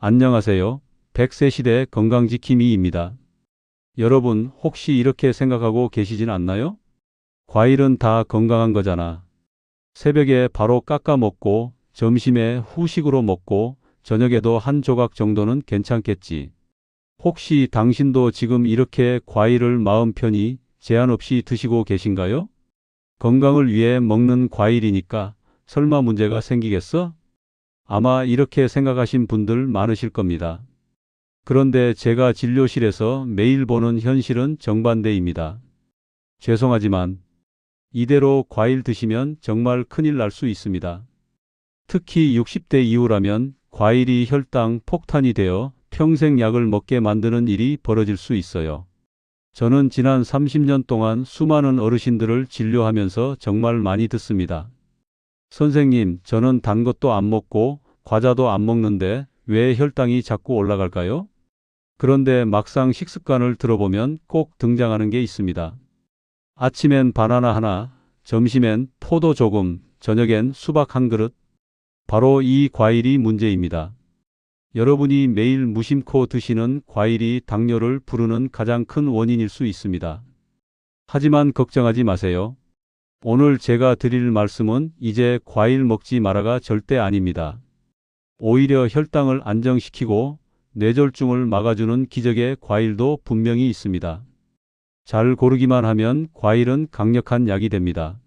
안녕하세요. 100세 시대 건강지킴이입니다. 여러분, 혹시 이렇게 생각하고 계시진 않나요? 과일은 다 건강한 거잖아. 새벽에 바로 깎아 먹고, 점심에 후식으로 먹고, 저녁에도 한 조각 정도는 괜찮겠지. 혹시 당신도 지금 이렇게 과일을 마음 편히 제한 없이 드시고 계신가요? 건강을 위해 먹는 과일이니까 설마 문제가 생기겠어? 아마 이렇게 생각하신 분들 많으실 겁니다. 그런데 제가 진료실에서 매일 보는 현실은 정반대입니다. 죄송하지만 이대로 과일 드시면 정말 큰일 날 수 있습니다. 특히 60대 이후라면 과일이 혈당 폭탄이 되어 평생 약을 먹게 만드는 일이 벌어질 수 있어요. 저는 지난 30년 동안 수많은 어르신들을 진료하면서 정말 많이 듣습니다. 선생님, 저는 단 것도 안 먹고 과자도 안 먹는데 왜 혈당이 자꾸 올라갈까요? 그런데 막상 식습관을 들어보면 꼭 등장하는 게 있습니다. 아침엔 바나나 하나, 점심엔 포도 조금, 저녁엔 수박 한 그릇. 바로 이 과일이 문제입니다. 여러분이 매일 무심코 드시는 과일이 당뇨를 부르는 가장 큰 원인일 수 있습니다. 하지만 걱정하지 마세요. 오늘 제가 드릴 말씀은 이제 과일 먹지 마라가 절대 아닙니다. 오히려 혈당을 안정시키고 뇌졸중을 막아주는 기적의 과일도 분명히 있습니다. 잘 고르기만 하면 과일은 강력한 약이 됩니다.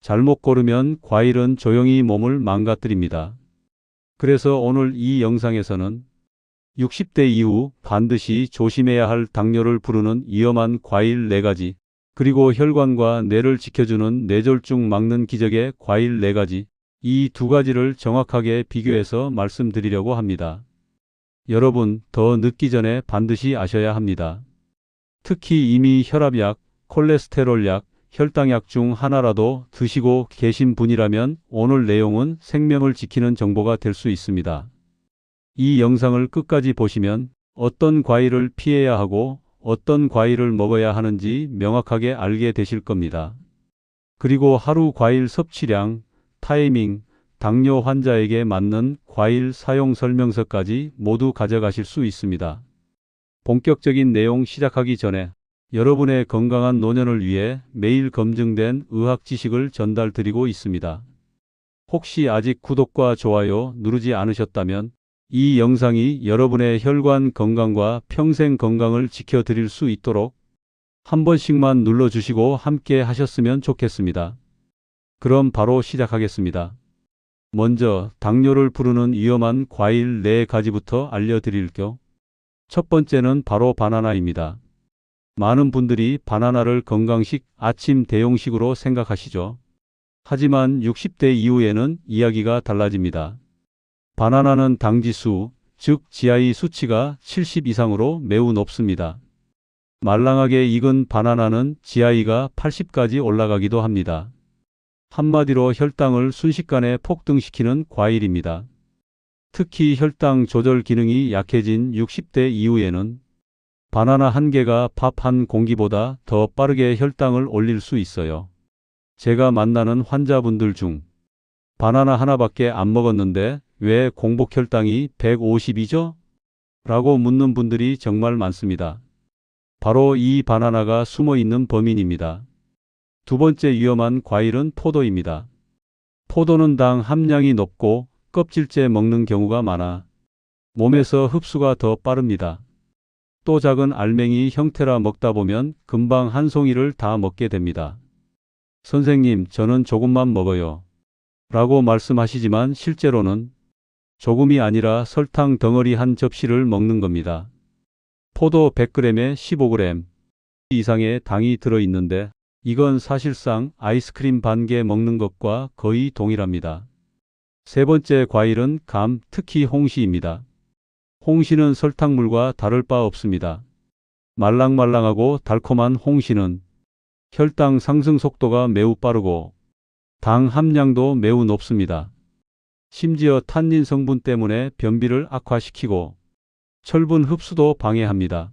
잘못 고르면 과일은 조용히 몸을 망가뜨립니다. 그래서 오늘 이 영상에서는 60대 이후 반드시 조심해야 할 당뇨를 부르는 위험한 과일 4가지, 그리고 혈관과 뇌를 지켜주는 뇌졸중 막는 기적의 과일 4가지, 이 2가지를 정확하게 비교해서 말씀드리려고 합니다. 여러분, 더 늦기 전에 반드시 아셔야 합니다. 특히 이미 혈압약, 콜레스테롤약, 혈당약 중 하나라도 드시고 계신 분이라면 오늘 내용은 생명을 지키는 정보가 될 수 있습니다. 이 영상을 끝까지 보시면 어떤 과일을 피해야 하고 어떤 과일을 먹어야 하는지 명확하게 알게 되실 겁니다. 그리고 하루 과일 섭취량, 타이밍, 당뇨 환자에게 맞는 과일 사용 설명서까지 모두 가져가실 수 있습니다. 본격적인 내용 시작하기 전에 여러분의 건강한 노년을 위해 매일 검증된 의학 지식을 전달드리고 있습니다. 혹시 아직 구독과 좋아요 누르지 않으셨다면 이 영상이 여러분의 혈관 건강과 평생 건강을 지켜드릴 수 있도록 한 번씩만 눌러주시고 함께 하셨으면 좋겠습니다. 그럼 바로 시작하겠습니다. 먼저 당뇨를 부르는 위험한 과일 4가지부터 알려드릴게요. 첫 번째는 바로 바나나입니다. 많은 분들이 바나나를 건강식, 아침 대용식으로 생각하시죠. 하지만 60대 이후에는 이야기가 달라집니다. 바나나는 당지수, 즉 GI 수치가 70 이상으로 매우 높습니다. 말랑하게 익은 바나나는 GI가 80까지 올라가기도 합니다. 한마디로 혈당을 순식간에 폭등시키는 과일입니다. 특히 혈당 조절 기능이 약해진 60대 이후에는 바나나 한 개가 밥 한 공기보다 더 빠르게 혈당을 올릴 수 있어요. 제가 만나는 환자분들 중 바나나 하나밖에 안 먹었는데 왜 공복 혈당이 150이죠? 라고 묻는 분들이 정말 많습니다. 바로 이 바나나가 숨어 있는 범인입니다. 두 번째 위험한 과일은 포도입니다. 포도는 당 함량이 높고 껍질째 먹는 경우가 많아 몸에서 흡수가 더 빠릅니다. 또 작은 알맹이 형태라 먹다 보면 금방 한 송이를 다 먹게 됩니다. 선생님, 저는 조금만 먹어요. 라고 말씀하시지만 실제로는 조금이 아니라 설탕 덩어리 한 접시를 먹는 겁니다. 포도 100g에 15g 이상의 당이 들어있는데 이건 사실상 아이스크림 반 개 먹는 것과 거의 동일합니다. 세 번째 과일은 감, 특히 홍시입니다. 홍시는 설탕물과 다를 바 없습니다. 말랑말랑하고 달콤한 홍시는 혈당 상승 속도가 매우 빠르고 당 함량도 매우 높습니다. 심지어 탄닌 성분 때문에 변비를 악화시키고 철분 흡수도 방해합니다.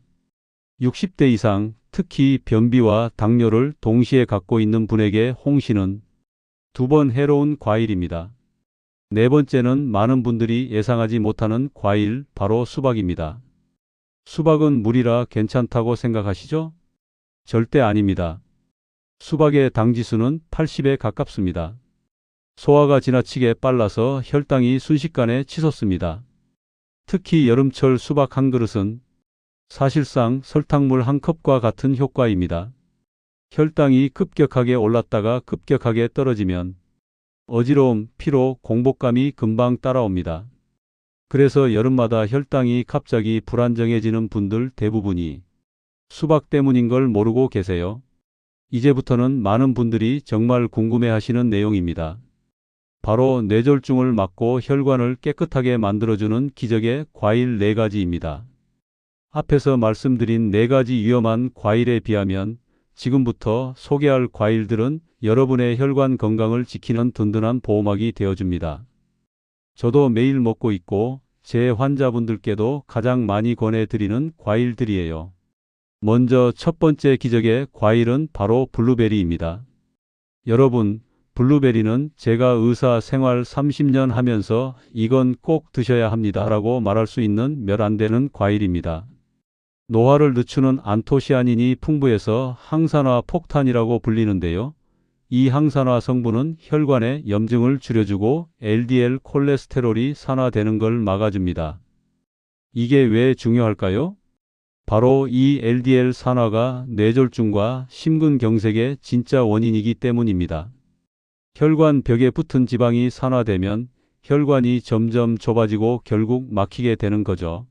60대 이상, 특히 변비와 당뇨를 동시에 갖고 있는 분에게 홍시는 2번 해로운 과일입니다. 네 번째는 많은 분들이 예상하지 못하는 과일, 바로 수박입니다. 수박은 물이라 괜찮다고 생각하시죠? 절대 아닙니다. 수박의 당지수는 80에 가깝습니다. 소화가 지나치게 빨라서 혈당이 순식간에 치솟습니다. 특히 여름철 수박 한 그릇은 사실상 설탕물 한 컵과 같은 효과입니다. 혈당이 급격하게 올랐다가 급격하게 떨어지면 어지러움, 피로, 공복감이 금방 따라옵니다. 그래서 여름마다 혈당이 갑자기 불안정해지는 분들 대부분이 수박 때문인 걸 모르고 계세요. 이제부터는 많은 분들이 정말 궁금해하시는 내용입니다. 바로 뇌졸중을 막고 혈관을 깨끗하게 만들어주는 기적의 과일 4가지입니다. 앞에서 말씀드린 4가지 위험한 과일에 비하면 지금부터 소개할 과일들은 여러분의 혈관 건강을 지키는 든든한 보호막이 되어줍니다. 저도 매일 먹고 있고 제 환자분들께도 가장 많이 권해드리는 과일들이에요. 먼저 첫 번째 기적의 과일은 바로 블루베리입니다. 여러분, 블루베리는 제가 의사 생활 30년 하면서 이건 꼭 드셔야 합니다 라고 말할 수 있는 몇 안 되는 과일입니다. 노화를 늦추는 안토시아닌이 풍부해서 항산화 폭탄이라고 불리는데요. 이 항산화 성분은 혈관의 염증을 줄여주고 LDL 콜레스테롤이 산화되는 걸 막아줍니다. 이게 왜 중요할까요? 바로 이 LDL 산화가 뇌졸중과 심근경색의 진짜 원인이기 때문입니다. 혈관 벽에 붙은 지방이 산화되면 혈관이 점점 좁아지고 결국 막히게 되는 거죠.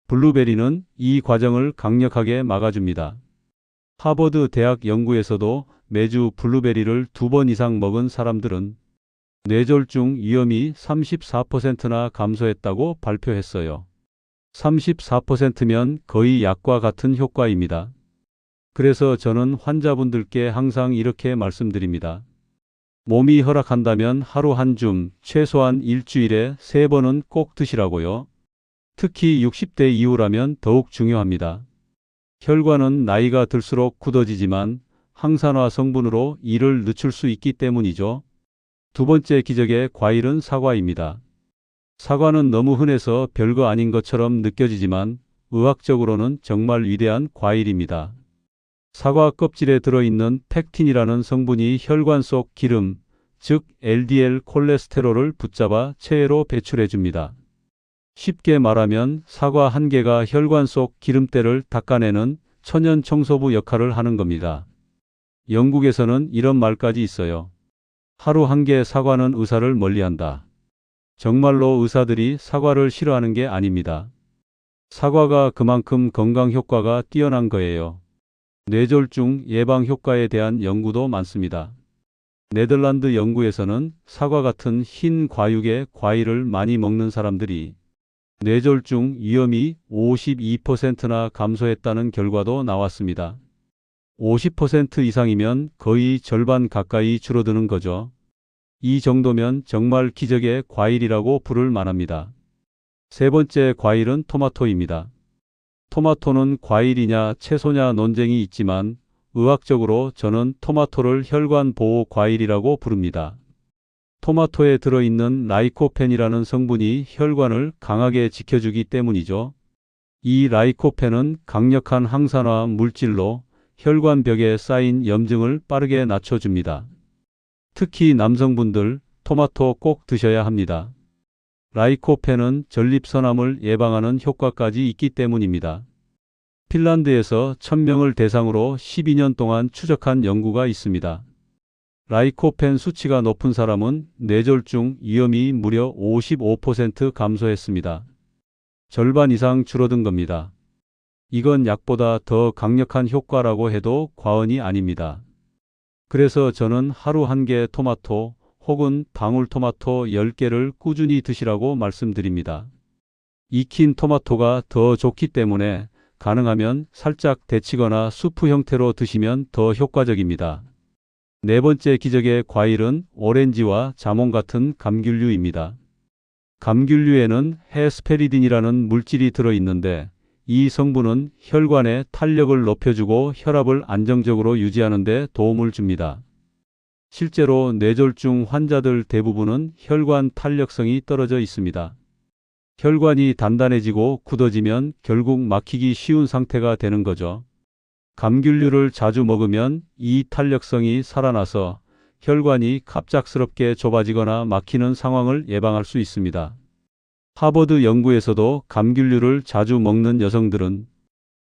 블루베리는 이 과정을 강력하게 막아줍니다. 하버드 대학 연구에서도 매주 블루베리를 2번 이상 먹은 사람들은 뇌졸중 위험이 34%나 감소했다고 발표했어요. 34%면 거의 약과 같은 효과입니다. 그래서 저는 환자분들께 항상 이렇게 말씀드립니다. 몸이 허락한다면 하루 한 줌, 최소한 일주일에 3번은 꼭 드시라고요. 특히 60대 이후라면 더욱 중요합니다. 혈관은 나이가 들수록 굳어지지만 항산화 성분으로 이를 늦출 수 있기 때문이죠. 두 번째 기적의 과일은 사과입니다. 사과는 너무 흔해서 별거 아닌 것처럼 느껴지지만 의학적으로는 정말 위대한 과일입니다. 사과 껍질에 들어있는 팩틴이라는 성분이 혈관 속 기름, 즉 LDL 콜레스테롤을 붙잡아 체외로 배출해줍니다. 쉽게 말하면 사과 한 개가 혈관 속 기름때를 닦아내는 천연 청소부 역할을 하는 겁니다. 영국에서는 이런 말까지 있어요. 하루 한 개 사과는 의사를 멀리한다. 정말로 의사들이 사과를 싫어하는 게 아닙니다. 사과가 그만큼 건강 효과가 뛰어난 거예요. 뇌졸중 예방 효과에 대한 연구도 많습니다. 네덜란드 연구에서는 사과 같은 흰 과육의 과일을 많이 먹는 사람들이 뇌졸중 위험이 52%나 감소했다는 결과도 나왔습니다. 50% 이상이면 거의 절반 가까이 줄어드는 거죠. 이 정도면 정말 기적의 과일이라고 부를 만합니다. 세 번째 과일은 토마토입니다. 토마토는 과일이냐 채소냐 논쟁이 있지만 의학적으로 저는 토마토를 혈관 보호 과일이라고 부릅니다. 토마토에 들어있는 라이코펜이라는 성분이 혈관을 강하게 지켜주기 때문이죠. 이 라이코펜은 강력한 항산화 물질로 혈관 벽에 쌓인 염증을 빠르게 낮춰줍니다. 특히 남성분들 토마토 꼭 드셔야 합니다. 라이코펜은 전립선암을 예방하는 효과까지 있기 때문입니다. 핀란드에서 1000명을 대상으로 12년 동안 추적한 연구가 있습니다. 라이코펜 수치가 높은 사람은 뇌졸중 위험이 무려 55% 감소했습니다. 절반 이상 줄어든 겁니다. 이건 약보다 더 강력한 효과라고 해도 과언이 아닙니다. 그래서 저는 하루 한 개 토마토 혹은 방울토마토 10개를 꾸준히 드시라고 말씀드립니다. 익힌 토마토가 더 좋기 때문에 가능하면 살짝 데치거나 수프 형태로 드시면 더 효과적입니다. 네 번째 기적의 과일은 오렌지와 자몽 같은 감귤류입니다. 감귤류에는 헤스페리딘이라는 물질이 들어있는데 이 성분은 혈관의 탄력을 높여주고 혈압을 안정적으로 유지하는 데 도움을 줍니다. 실제로 뇌졸중 환자들 대부분은 혈관 탄력성이 떨어져 있습니다. 혈관이 단단해지고 굳어지면 결국 막히기 쉬운 상태가 되는 거죠. 감귤류를 자주 먹으면 이 탄력성이 살아나서 혈관이 갑작스럽게 좁아지거나 막히는 상황을 예방할 수 있습니다. 하버드 연구에서도 감귤류를 자주 먹는 여성들은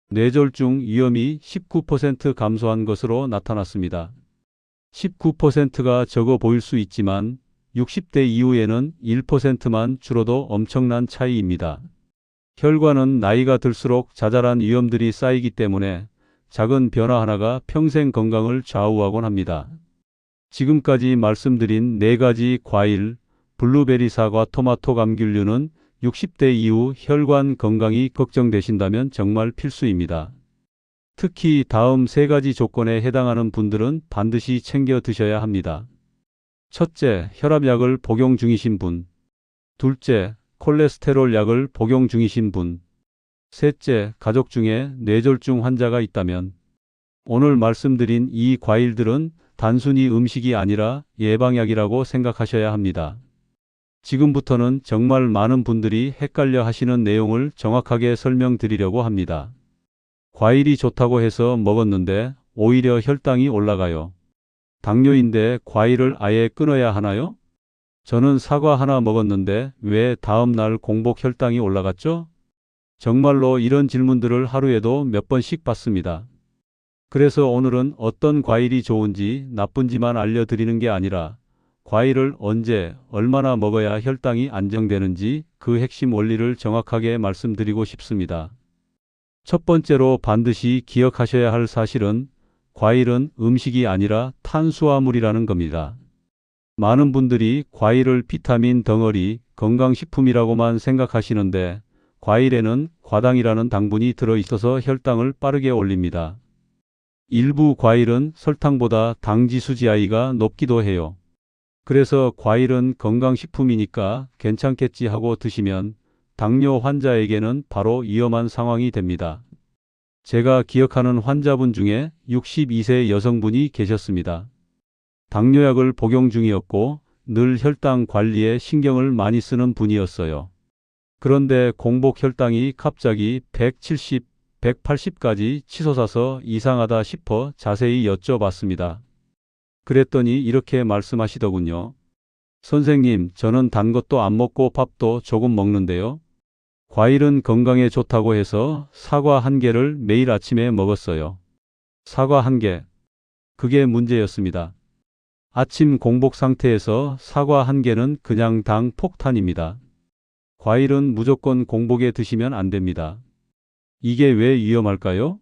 뇌졸중 위험이 19% 감소한 것으로 나타났습니다. 19%가 적어 보일 수 있지만 60대 이후에는 1%만 줄어도 엄청난 차이입니다. 혈관은 나이가 들수록 자잘한 위험들이 쌓이기 때문에 작은 변화 하나가 평생 건강을 좌우하곤 합니다. 지금까지 말씀드린 4가지 과일, 블루베리, 사과, 토마토, 감귤류는 60대 이후 혈관 건강이 걱정되신다면 정말 필수입니다. 특히 다음 3가지 조건에 해당하는 분들은 반드시 챙겨 드셔야 합니다. 첫째, 혈압약을 복용 중이신 분. 둘째, 콜레스테롤 약을 복용 중이신 분. 셋째, 가족 중에 뇌졸중 환자가 있다면. 오늘 말씀드린 이 과일들은 단순히 음식이 아니라 예방약이라고 생각하셔야 합니다. 지금부터는 정말 많은 분들이 헷갈려 하시는 내용을 정확하게 설명드리려고 합니다. 과일이 좋다고 해서 먹었는데 오히려 혈당이 올라가요. 당뇨인데 과일을 아예 끊어야 하나요? 저는 사과 하나 먹었는데 왜 다음날 공복 혈당이 올라갔죠? 정말로 이런 질문들을 하루에도 몇 번씩 받습니다. 그래서 오늘은 어떤 과일이 좋은지 나쁜지만 알려드리는 게 아니라 과일을 언제, 얼마나 먹어야 혈당이 안정되는지 그 핵심 원리를 정확하게 말씀드리고 싶습니다. 첫 번째로 반드시 기억하셔야 할 사실은 과일은 음식이 아니라 탄수화물이라는 겁니다. 많은 분들이 과일을 비타민 덩어리, 건강식품이라고만 생각하시는데 과일에는 과당이라는 당분이 들어있어서 혈당을 빠르게 올립니다. 일부 과일은 설탕보다 당지수 GI가 높기도 해요. 그래서 과일은 건강식품이니까 괜찮겠지 하고 드시면 당뇨 환자에게는 바로 위험한 상황이 됩니다. 제가 기억하는 환자분 중에 62세 여성분이 계셨습니다. 당뇨약을 복용 중이었고 늘 혈당 관리에 신경을 많이 쓰는 분이었어요. 그런데 공복 혈당이 갑자기 170, 180까지 치솟아서 이상하다 싶어 자세히 여쭤봤습니다. 그랬더니 이렇게 말씀하시더군요. 선생님, 저는 단 것도 안 먹고 밥도 조금 먹는데요. 과일은 건강에 좋다고 해서 사과 1개를 매일 아침에 먹었어요. 사과 1개. 그게 문제였습니다. 아침 공복 상태에서 사과 1개는 그냥 당 폭탄입니다. 과일은 무조건 공복에 드시면 안 됩니다. 이게 왜 위험할까요?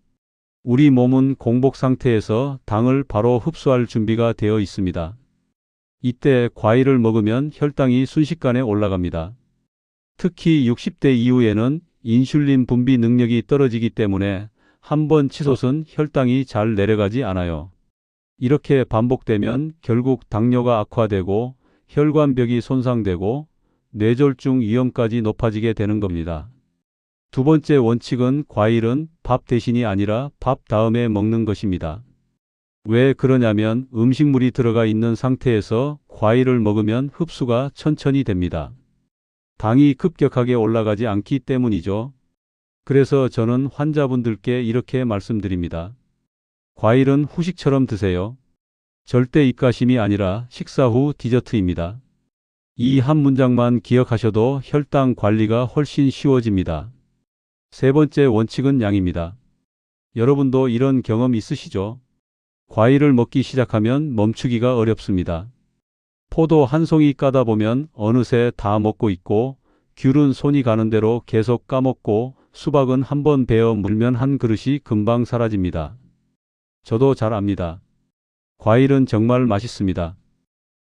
우리 몸은 공복 상태에서 당을 바로 흡수할 준비가 되어 있습니다. 이때 과일을 먹으면 혈당이 순식간에 올라갑니다. 특히 60대 이후에는 인슐린 분비 능력이 떨어지기 때문에 한번 치솟은 혈당이 잘 내려가지 않아요. 이렇게 반복되면 결국 당뇨가 악화되고 혈관벽이 손상되고 뇌졸중 위험까지 높아지게 되는 겁니다. 두 번째 원칙은 과일은 밥 대신이 아니라 밥 다음에 먹는 것입니다. 왜 그러냐면 음식물이 들어가 있는 상태에서 과일을 먹으면 흡수가 천천히 됩니다. 당이 급격하게 올라가지 않기 때문이죠. 그래서 저는 환자분들께 이렇게 말씀드립니다. 과일은 후식처럼 드세요. 절대 입가심이 아니라 식사 후 디저트입니다. 이 한 문장만 기억하셔도 혈당 관리가 훨씬 쉬워집니다. 세 번째 원칙은 양입니다. 여러분도 이런 경험 있으시죠? 과일을 먹기 시작하면 멈추기가 어렵습니다. 포도 한 송이 까다 보면 어느새 다 먹고 있고, 귤은 손이 가는 대로 계속 까먹고, 수박은 한번 베어 물면 한 그릇이 금방 사라집니다. 저도 잘 압니다. 과일은 정말 맛있습니다.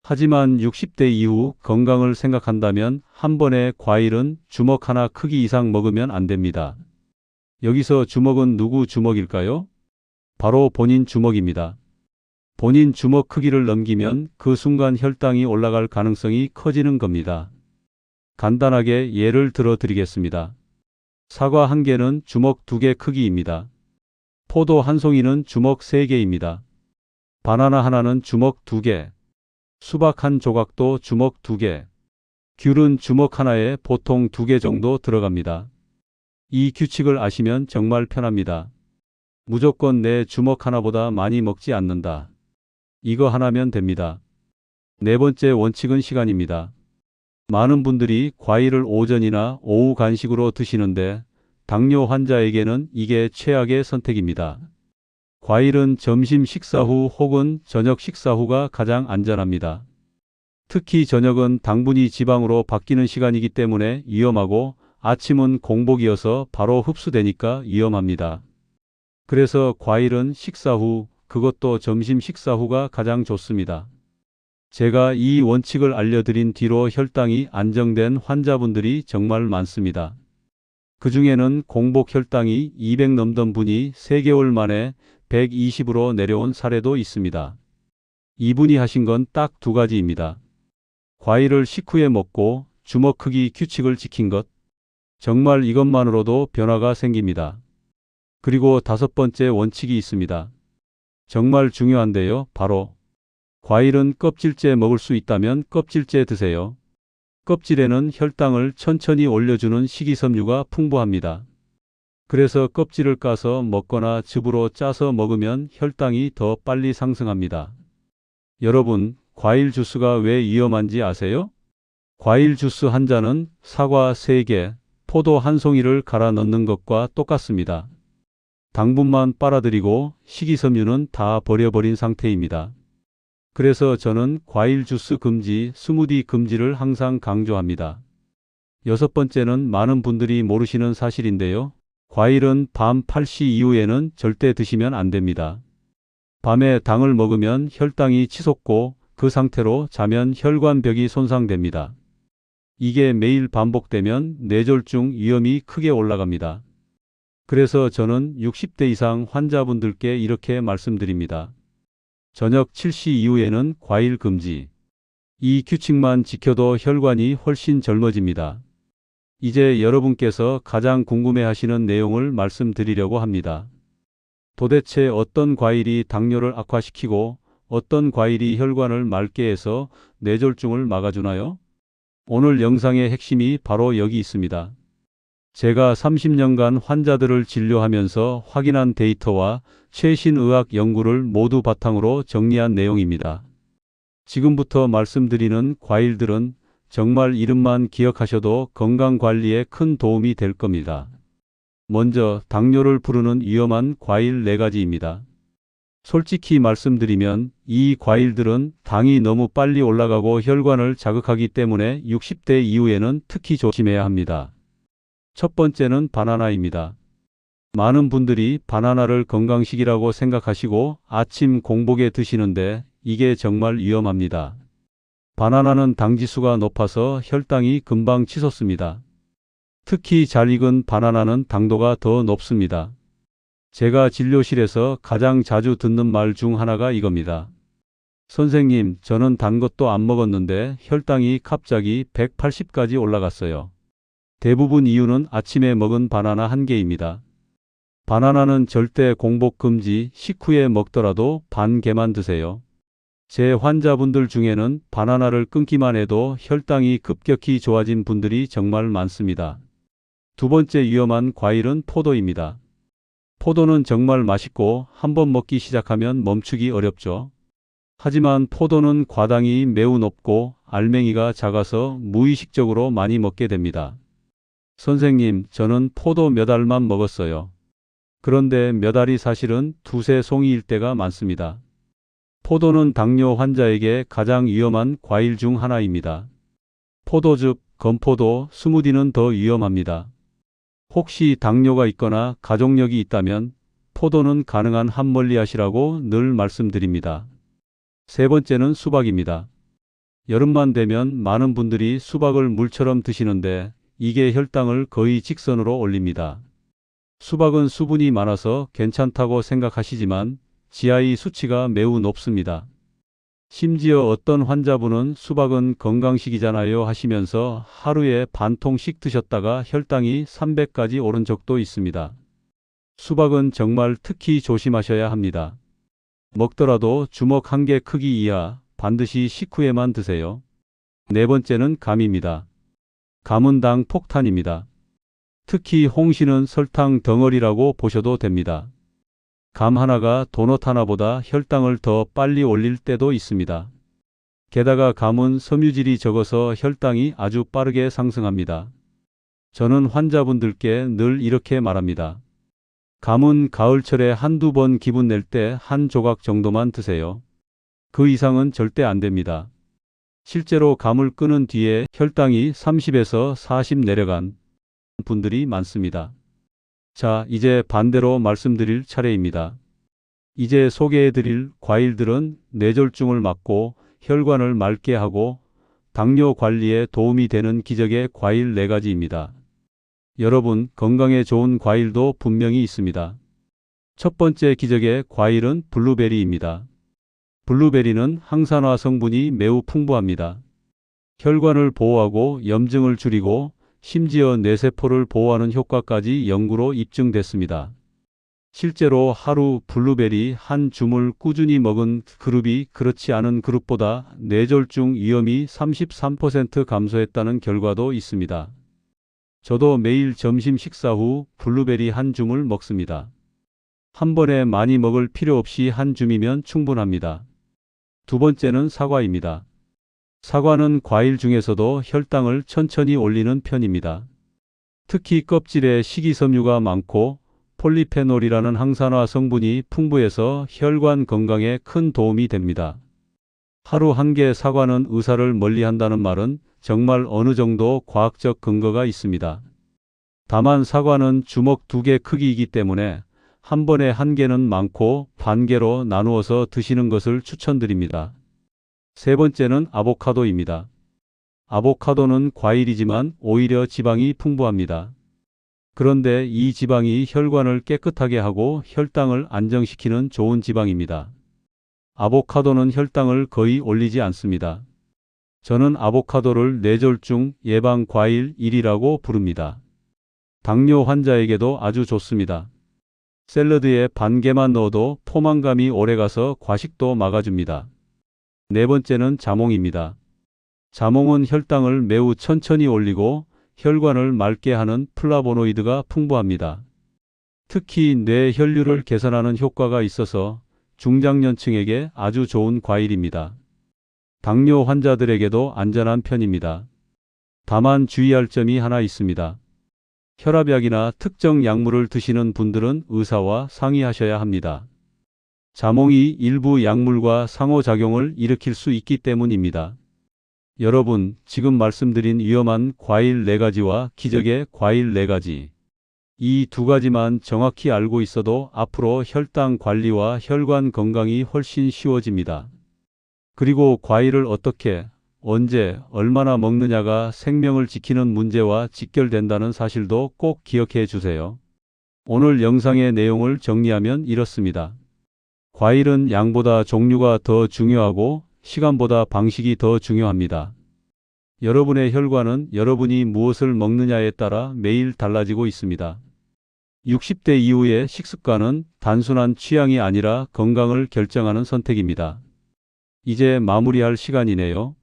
하지만 60대 이후 건강을 생각한다면 한 번에 과일은 주먹 하나 크기 이상 먹으면 안 됩니다. 여기서 주먹은 누구 주먹일까요? 바로 본인 주먹입니다. 본인 주먹 크기를 넘기면 그 순간 혈당이 올라갈 가능성이 커지는 겁니다. 간단하게 예를 들어 드리겠습니다. 사과 1개는 주먹 2개 크기입니다. 포도 한 송이는 주먹 3개입니다. 바나나 하나는 주먹 2개, 수박 한 조각도 주먹 2개, 귤은 주먹 하나에 보통 2개 정도 들어갑니다. 이 규칙을 아시면 정말 편합니다. 무조건 내 주먹 하나보다 많이 먹지 않는다. 이거 하나면 됩니다. 네 번째 원칙은 시간입니다. 많은 분들이 과일을 오전이나 오후 간식으로 드시는데 당뇨 환자에게는 이게 최악의 선택입니다. 과일은 점심 식사 후 혹은 저녁 식사 후가 가장 안전합니다. 특히 저녁은 당분이 지방으로 바뀌는 시간이기 때문에 위험하고 아침은 공복이어서 바로 흡수되니까 위험합니다. 그래서 과일은 식사 후, 그것도 점심 식사 후가 가장 좋습니다. 제가 이 원칙을 알려드린 뒤로 혈당이 안정된 환자분들이 정말 많습니다. 그 중에는 공복 혈당이 200 넘던 분이 3개월 만에 120으로 내려온 사례도 있습니다. 이분이 하신 건 딱 2가지입니다. 과일을 식후에 먹고 주먹 크기 규칙을 지킨 것. 정말 이것만으로도 변화가 생깁니다. 그리고 5번째 원칙이 있습니다. 정말 중요한데요. 바로 과일은 껍질째 먹을 수 있다면 껍질째 드세요. 껍질에는 혈당을 천천히 올려주는 식이섬유가 풍부합니다. 그래서 껍질을 까서 먹거나 즙으로 짜서 먹으면 혈당이 더 빨리 상승합니다. 여러분, 과일 주스가 왜 위험한지 아세요? 과일 주스 한 잔은 사과 3개, 포도 한 송이를 갈아 넣는 것과 똑같습니다. 당분만 빨아들이고 식이섬유는 다 버려버린 상태입니다. 그래서 저는 과일 주스 금지, 스무디 금지를 항상 강조합니다. 6번째는 많은 분들이 모르시는 사실인데요. 과일은 밤 8시 이후에는 절대 드시면 안 됩니다. 밤에 당을 먹으면 혈당이 치솟고 그 상태로 자면 혈관벽이 손상됩니다. 이게 매일 반복되면 뇌졸중 위험이 크게 올라갑니다. 그래서 저는 60대 이상 환자분들께 이렇게 말씀드립니다. 저녁 7시 이후에는 과일 금지. 이 규칙만 지켜도 혈관이 훨씬 젊어집니다. 이제 여러분께서 가장 궁금해하시는 내용을 말씀드리려고 합니다. 도대체 어떤 과일이 당뇨를 악화시키고 어떤 과일이 혈관을 맑게 해서 뇌졸중을 막아주나요? 오늘 영상의 핵심이 바로 여기 있습니다. 제가 30년간 환자들을 진료하면서 확인한 데이터와 최신 의학 연구를 모두 바탕으로 정리한 내용입니다. 지금부터 말씀드리는 과일들은 정말 이름만 기억하셔도 건강관리에 큰 도움이 될 겁니다. 먼저 당뇨를 부르는 위험한 과일 4가지입니다. 솔직히 말씀드리면 이 과일들은 당이 너무 빨리 올라가고 혈관을 자극하기 때문에 60대 이후에는 특히 조심해야 합니다. 첫 번째는 바나나입니다. 많은 분들이 바나나를 건강식이라고 생각하시고 아침 공복에 드시는데 이게 정말 위험합니다. 바나나는 당지수가 높아서 혈당이 금방 치솟습니다. 특히 잘 익은 바나나는 당도가 더 높습니다. 제가 진료실에서 가장 자주 듣는 말 중 하나가 이겁니다. 선생님, 저는 단 것도 안 먹었는데 혈당이 갑자기 180까지 올라갔어요. 대부분 이유는 아침에 먹은 바나나 한 개입니다. 바나나는 절대 공복 금지, 식후에 먹더라도 반 개만 드세요. 제 환자분들 중에는 바나나를 끊기만 해도 혈당이 급격히 좋아진 분들이 정말 많습니다. 두 번째 위험한 과일은 포도입니다. 포도는 정말 맛있고 한번 먹기 시작하면 멈추기 어렵죠. 하지만 포도는 과당이 매우 높고 알맹이가 작아서 무의식적으로 많이 먹게 됩니다. 선생님, 저는 포도 몇 알만 먹었어요. 그런데 몇 알이 사실은 2~3송이일 때가 많습니다. 포도는 당뇨 환자에게 가장 위험한 과일 중 하나입니다. 포도즙, 건포도, 스무디는 더 위험합니다. 혹시 당뇨가 있거나 가족력이 있다면 포도는 가능한 한 멀리 하시라고 늘 말씀드립니다. 세 번째는 수박입니다. 여름만 되면 많은 분들이 수박을 물처럼 드시는데 이게 혈당을 거의 직선으로 올립니다. 수박은 수분이 많아서 괜찮다고 생각하시지만 GI 수치가 매우 높습니다. 심지어 어떤 환자분은 수박은 건강식이잖아요 하시면서 하루에 반 통씩 드셨다가 혈당이 300까지 오른 적도 있습니다. 수박은 정말 특히 조심하셔야 합니다. 먹더라도 주먹 한 개 크기 이하, 반드시 식후에만 드세요. 네 번째는 감입니다. 감은 당 폭탄입니다. 특히 홍시는 설탕 덩어리라고 보셔도 됩니다. 감 하나가 도넛 하나보다 혈당을 더 빨리 올릴 때도 있습니다. 게다가 감은 섬유질이 적어서 혈당이 아주 빠르게 상승합니다. 저는 환자분들께 늘 이렇게 말합니다. 감은 가을철에 한두 번 기분 낼 때 한 조각 정도만 드세요. 그 이상은 절대 안 됩니다. 실제로 감을 끊은 뒤에 혈당이 30에서 40 내려간 분들이 많습니다. 자, 이제 반대로 말씀드릴 차례입니다. 이제 소개해드릴 과일들은 뇌졸중을 막고 혈관을 맑게 하고 당뇨 관리에 도움이 되는 기적의 과일 4가지입니다. 여러분, 건강에 좋은 과일도 분명히 있습니다. 첫 번째 기적의 과일은 블루베리입니다. 블루베리는 항산화 성분이 매우 풍부합니다. 혈관을 보호하고 염증을 줄이고 심지어 뇌세포를 보호하는 효과까지 연구로 입증됐습니다. 실제로 하루 블루베리 한 줌을 꾸준히 먹은 그룹이 그렇지 않은 그룹보다 뇌졸중 위험이 33% 감소했다는 결과도 있습니다. 저도 매일 점심 식사 후 블루베리 한 줌을 먹습니다. 한 번에 많이 먹을 필요 없이 한 줌이면 충분합니다. 두 번째는 사과입니다. 사과는 과일 중에서도 혈당을 천천히 올리는 편입니다. 특히 껍질에 식이섬유가 많고 폴리페놀이라는 항산화 성분이 풍부해서 혈관 건강에 큰 도움이 됩니다. 하루 한 개 사과는 의사를 멀리한다는 말은 정말 어느 정도 과학적 근거가 있습니다. 다만 사과는 주먹 2개 크기이기 때문에 한 번에 한 개는 많고 반 개로 나누어서 드시는 것을 추천드립니다. 세 번째는 아보카도입니다. 아보카도는 과일이지만 오히려 지방이 풍부합니다. 그런데 이 지방이 혈관을 깨끗하게 하고 혈당을 안정시키는 좋은 지방입니다. 아보카도는 혈당을 거의 올리지 않습니다. 저는 아보카도를 뇌졸중 예방 과일 1위라고 부릅니다. 당뇨 환자에게도 아주 좋습니다. 샐러드에 반 개만 넣어도 포만감이 오래가서 과식도 막아줍니다. 네 번째는 자몽입니다. 자몽은 혈당을 매우 천천히 올리고 혈관을 맑게 하는 플라보노이드가 풍부합니다. 특히 뇌 혈류를 개선하는 효과가 있어서 중장년층에게 아주 좋은 과일입니다. 당뇨 환자들에게도 안전한 편입니다. 다만 주의할 점이 하나 있습니다. 혈압약이나 특정 약물을 드시는 분들은 의사와 상의하셔야 합니다. 자몽이 일부 약물과 상호작용을 일으킬 수 있기 때문입니다. 여러분, 지금 말씀드린 위험한 과일 4가지와 기적의 과일 4가지. 이 2가지만 정확히 알고 있어도 앞으로 혈당 관리와 혈관 건강이 훨씬 쉬워집니다. 그리고 과일을 어떻게, 언제, 얼마나 먹느냐가 생명을 지키는 문제와 직결된다는 사실도 꼭 기억해 주세요. 오늘 영상의 내용을 정리하면 이렇습니다. 과일은 양보다 종류가 더 중요하고 시간보다 방식이 더 중요합니다. 여러분의 혈관은 여러분이 무엇을 먹느냐에 따라 매일 달라지고 있습니다. 60대 이후의 식습관은 단순한 취향이 아니라 건강을 결정하는 선택입니다. 이제 마무리할 시간이네요.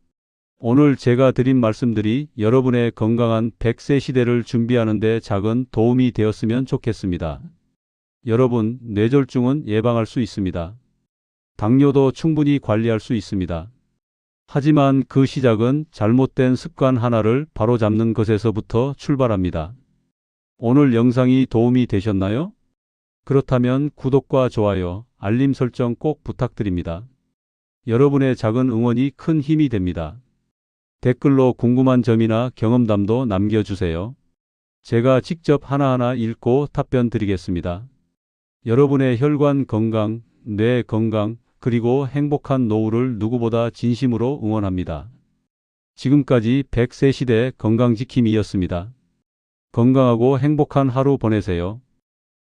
오늘 제가 드린 말씀들이 여러분의 건강한 100세 시대를 준비하는 데 작은 도움이 되었으면 좋겠습니다. 여러분, 뇌졸중은 예방할 수 있습니다. 당뇨도 충분히 관리할 수 있습니다. 하지만 그 시작은 잘못된 습관 하나를 바로잡는 것에서부터 출발합니다. 오늘 영상이 도움이 되셨나요? 그렇다면 구독과 좋아요, 알림 설정 꼭 부탁드립니다. 여러분의 작은 응원이 큰 힘이 됩니다. 댓글로 궁금한 점이나 경험담도 남겨주세요. 제가 직접 하나하나 읽고 답변 드리겠습니다. 여러분의 혈관 건강, 뇌 건강, 그리고 행복한 노후를 누구보다 진심으로 응원합니다. 지금까지 100세 시대 건강지킴이였습니다. 건강하고 행복한 하루 보내세요.